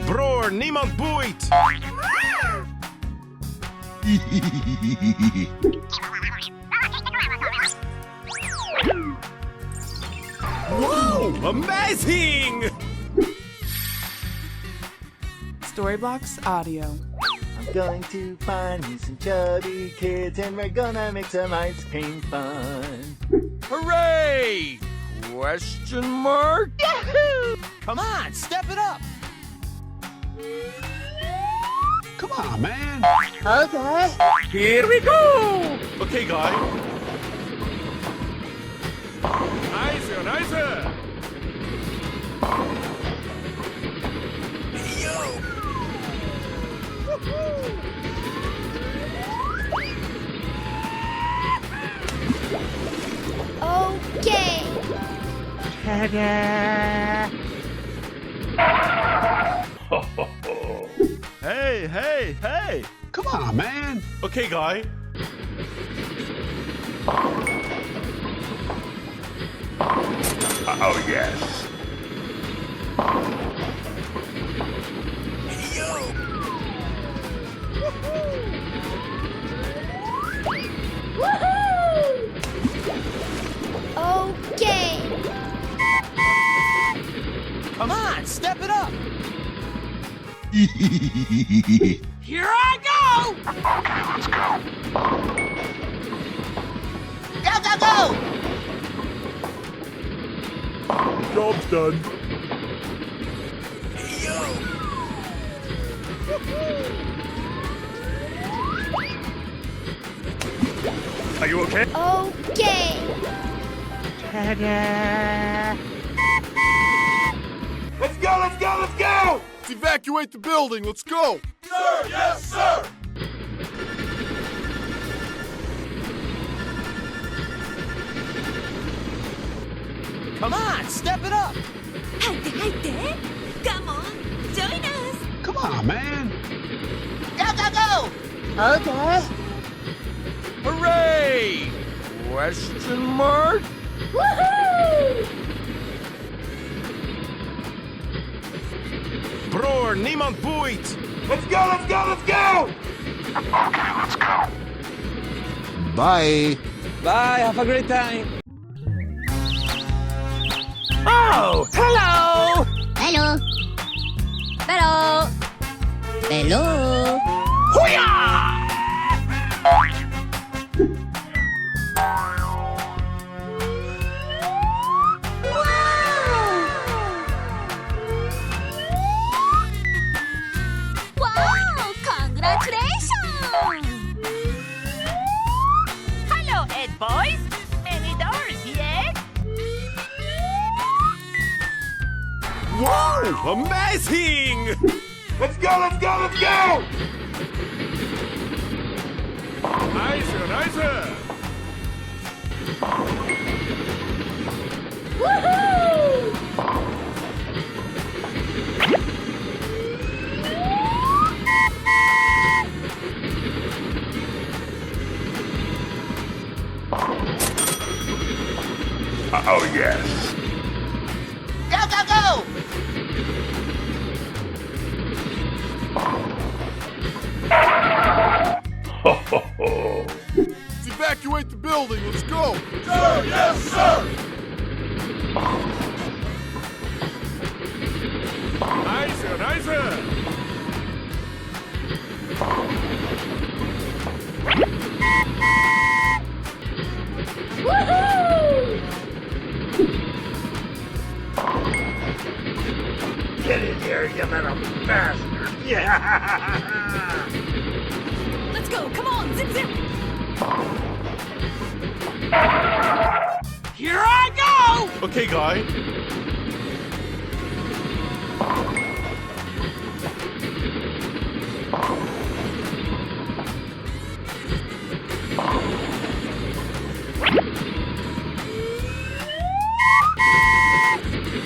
Bror, niemand boeit! Wow, amazing! Storybox Audio. I'm going to find me some chubby kids and we're gonna make some ice cream fun. Hooray! Question mark? Yahoo! Come on, step it up! Come on, man. Okay. Here we go! Okay, guy. Nice, nice! Okay. Ta-da! Hey, hey, hey! Come on, man. Okay, guy. Oh, yes. Okay. Come on, step it up! Here I go! Okay, let's go. Go, go, go! Job's done. Are you okay? Okay. Ta-da! Let's go, let's go, let's go! Let's evacuate the building, let's go! Sir, yes, sir! Come on, step it up! 入って入って。Come on, join us. Come on, man. Go, go, go! Okay. Hooray! Question mark? Woohoo! Bror, niemand boeit! Let's go, let's go, let's go! Okay, let's go. Bye. Bye, have a great time! Oh, hello! Hello. Hello. Hello. Wow! Congratulations! Hello, Ed boys. Any doors yet? Whoa, amazing! Let's go, let's go, let's go! Nice, nice! Woohoo! Oh, yes. Go, go, go! Ho, ho, ho. Let's evacuate the building, let's go! Sir, yes, sir! Nice, nice! Woohoo! Get in here, you little bastard! Yeah! Let's go, come on, zip zip! Here I go! Okay, guy.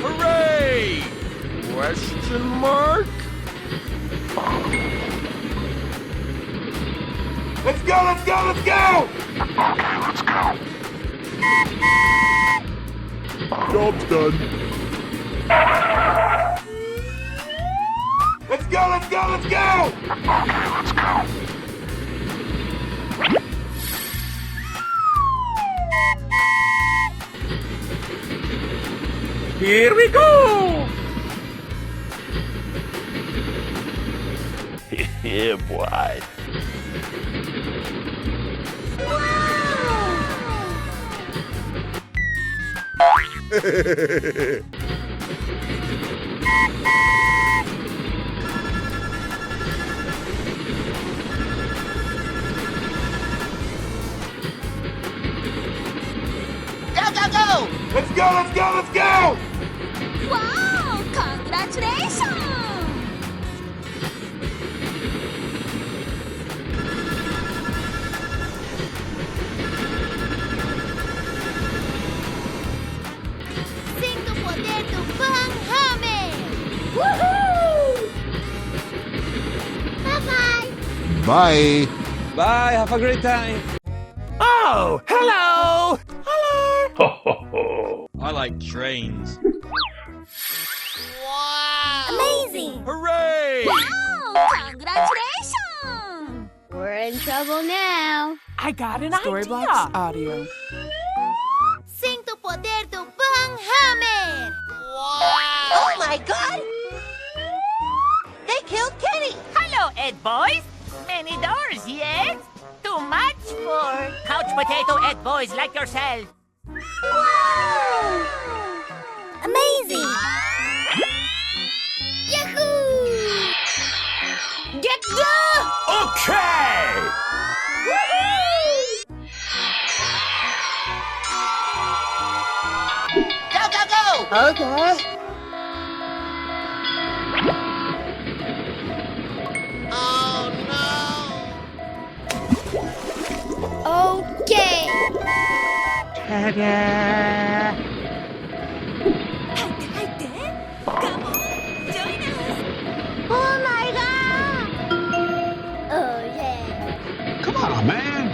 Hooray! Question mark? Let's go, let's go, let's go! Okay, let's go. Job's done. Let's go, let's go, let's go! Okay, let's go. Here we go! Yeah, boy. Let's go, let's go, let's go! Wow! Congratulations! Cinco poder do Pynamid! Woohoo! Bye-bye! Bye. Bye, have a great time. Oh, hello! Ho, ho, ho. I like trains. Amazing! Hooray! Wow! Congratulations! We're in trouble now. I got an Storybox idea. Audio. Cinco poder do Pynamid! Oh my god! They killed Kenny! Hello, Ed boys! Many doors, yes? Too much for couch potato Ed boys like yourself. Wow! Amazing! Yahoo! Get the! Okay! Go, go, go! Okay. Okay. Ta-da! 入って入って。Come on, join us. Oh my god. Oh yeah. Come on, man.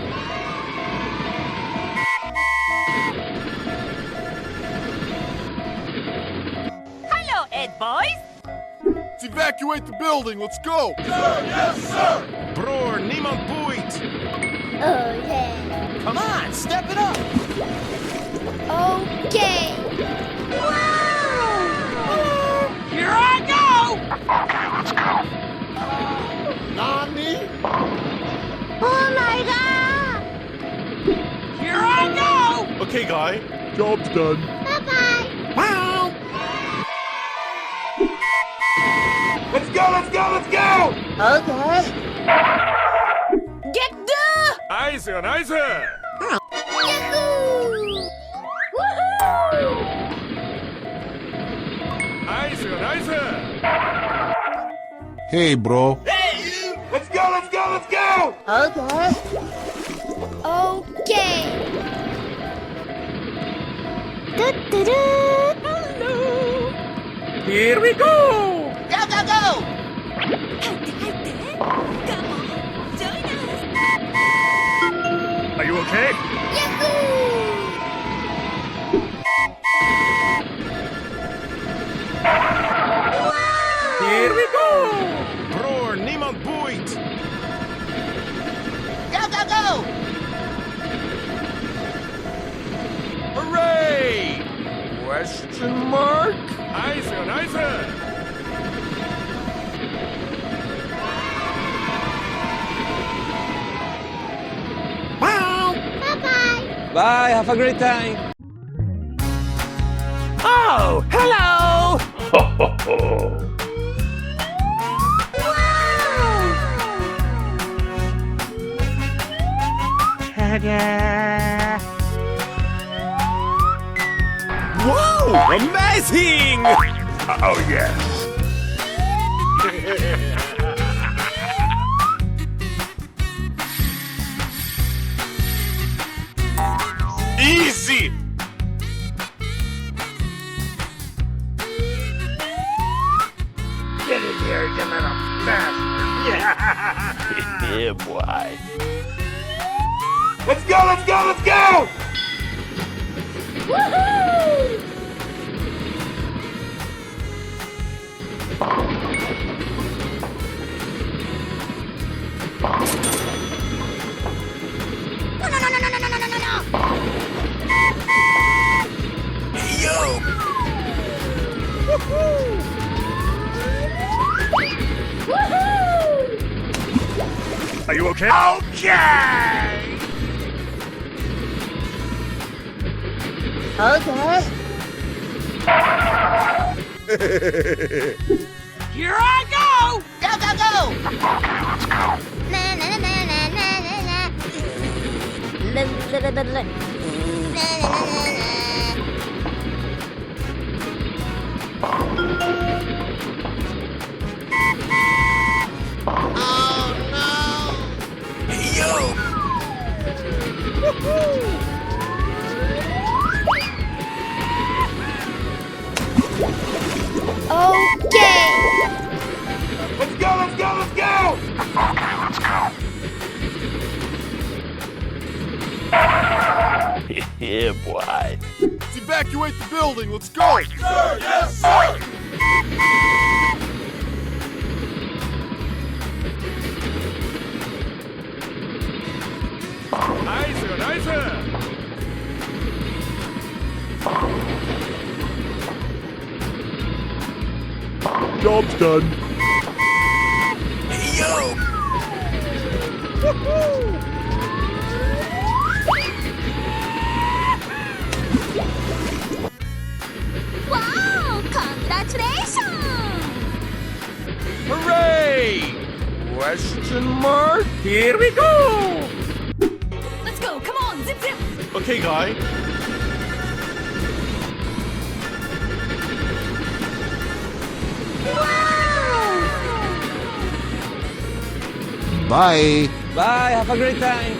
Hello, Ed boys! Let's evacuate the building, let's go! Bror, niemand boeit. Oh yeah. Come on, step it up. Okay. Wow. Here I go! Okay, let's go. Oh my god. Here I go! Okay, guy. Job's done. Bye bye. Wow! Let's go, let's go, let's go! Okay. Get the. Nice, nice! Yahoo! Woohoo! Nice, nice! Hey, bro. Let's go, let's go, let's go! Okay. Okay. Hello. Here we go! Go, go, go! 入って入って。Come on, join us. Are you okay? Yahoo! Here we go! Bror, niemand boeit. Go, go, go! Hooray! Question mark? Nice, nice! Bye-bye. Bye, have a great time. Oh, hello! Ho, ho, ho. Ta-da! Wow, amazing! Oh, yes. Easy! Get in here, you little bastard. Yeah, boy. Let's go, let's go, let's go! Woohoo! Are you okay? Okay! Okay. Here I go! Go, go, go! Okay, let's go. Na na na na na na na na. La la la la la. Na na na na na. Oh no! Hey, yo! Okay. Let's go, let's go, let's go! Okay, let's go. Yeah, boy. Let's evacuate the building, let's go! Sir, yes, sir! Nice, nice. Job's done. Hey, yo! Wow! Congratulations! Hooray! Question mark? Here we go! Let's go! Come on! Zip, zip! Okay, guy. Wow! Bye! Bye, have a great time.